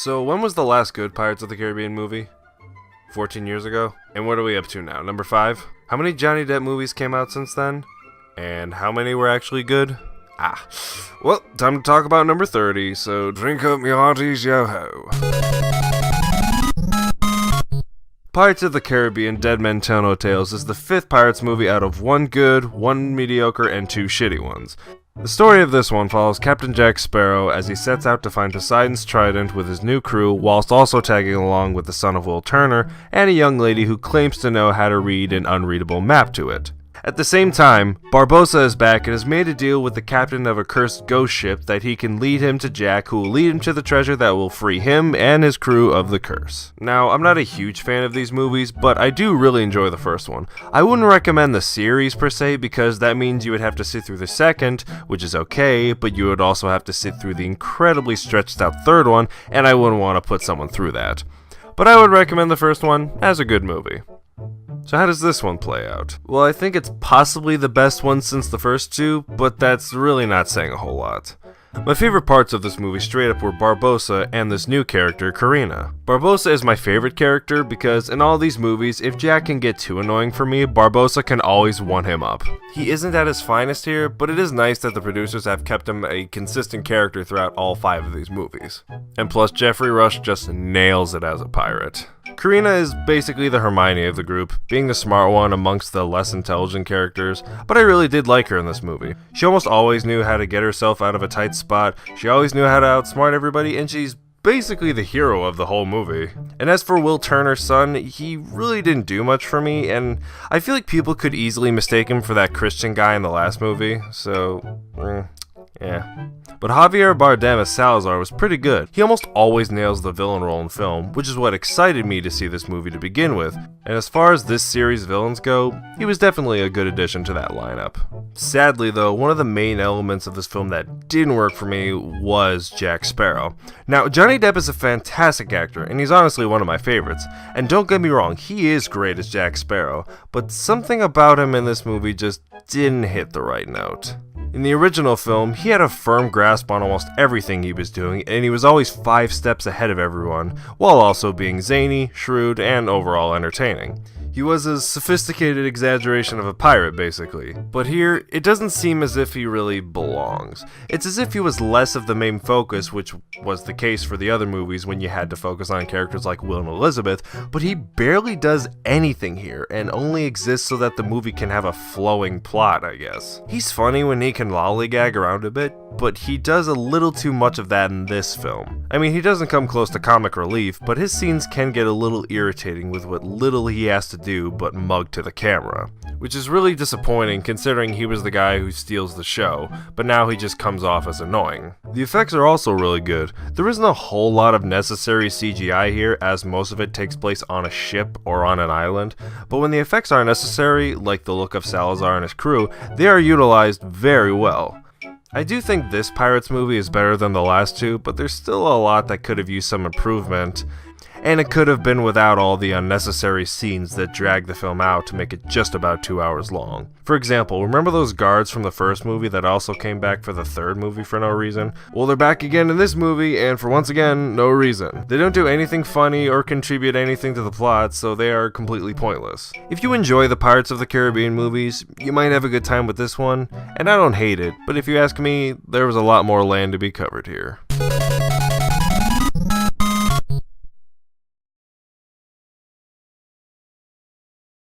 So when was the last good Pirates of the Caribbean movie? 14 years ago? And what are we up to now? Number 5? How many Johnny Depp movies came out since then? And how many were actually good? Well, time to talk about number 30, so drink up me hearties, yo-ho. Pirates of the Caribbean Dead Men Tell No Tales is the 5th Pirates movie out of 1 good, 1 mediocre, and 2 shitty ones. The story of this one follows Captain Jack Sparrow as he sets out to find Poseidon's trident with his new crew, whilst also tagging along with the son of Will Turner and a young lady who claims to know how to read an unreadable map to it. At the same time, Barbossa is back and has made a deal with the captain of a cursed ghost ship that he can lead him to Jack, who will lead him to the treasure that will free him and his crew of the curse. Now, I'm not a huge fan of these movies, but I do really enjoy the first one. I wouldn't recommend the series per se, because that means you would have to sit through the second, which is okay, but you would also have to sit through the incredibly stretched out third one, and I wouldn't want to put someone through that. But I would recommend the first one as a good movie. So how does this one play out? Well, I think it's possibly the best one since the first two, but that's really not saying a whole lot. My favorite parts of this movie straight up were Barbossa and this new character, Karina. Barbossa is my favorite character because in all these movies, if Jack can get too annoying for me, Barbossa can always one him up. He isn't at his finest here, but it is nice that the producers have kept him a consistent character throughout all 5 of these movies. And plus, Jeffrey Rush just nails it as a pirate. Karina is basically the Hermione of the group, being the smart one amongst the less intelligent characters, but I really did like her in this movie. She almost always knew how to get herself out of a tight spot, she always knew how to outsmart everybody, and she's basically the hero of the whole movie. And as for Will Turner's son, he really didn't do much for me, and I feel like people could easily mistake him for that Christian guy in the last movie, so, yeah. But Javier Bardem as Salazar was pretty good. He almost always nails the villain role in film, which is what excited me to see this movie to begin with. And as far as this series' villains go, he was definitely a good addition to that lineup. Sadly though, one of the main elements of this film that didn't work for me was Jack Sparrow. Now, Johnny Depp is a fantastic actor, and he's honestly one of my favorites. And don't get me wrong, he is great as Jack Sparrow, but something about him in this movie just didn't hit the right note. In the original film, he had a firm grasp on almost everything he was doing, and he was always 5 steps ahead of everyone, while also being zany, shrewd, and overall entertaining. He was a sophisticated exaggeration of a pirate, basically. But here, it doesn't seem as if he really belongs. It's as if he was less of the main focus, which was the case for the other movies when you had to focus on characters like Will and Elizabeth, but he barely does anything here, and only exists so that the movie can have a flowing plot, I guess. He's funny when he can lollygag around a bit, but he does a little too much of that in this film. I mean, he doesn't come close to comic relief, but his scenes can get a little irritating with what little he has to do but mug to the camera, which is really disappointing considering he was the guy who steals the show, but now he just comes off as annoying. The effects are also really good. There isn't a whole lot of necessary CGI here, as most of it takes place on a ship or on an island, but when the effects are necessary, like the look of Salazar and his crew, they are utilized very well. I do think this Pirates movie is better than the last two, but there's still a lot that could have used some improvement, and it could have been without all the unnecessary scenes that drag the film out to make it just about 2 hours long. For example, remember those guards from the first movie that also came back for the third movie for no reason? Well, they're back again in this movie, and for once again, no reason. They don't do anything funny or contribute anything to the plot, so they are completely pointless. If you enjoy the Pirates of the Caribbean movies, you might have a good time with this one, and I don't hate it, but if you ask me, there was a lot more land to be covered here.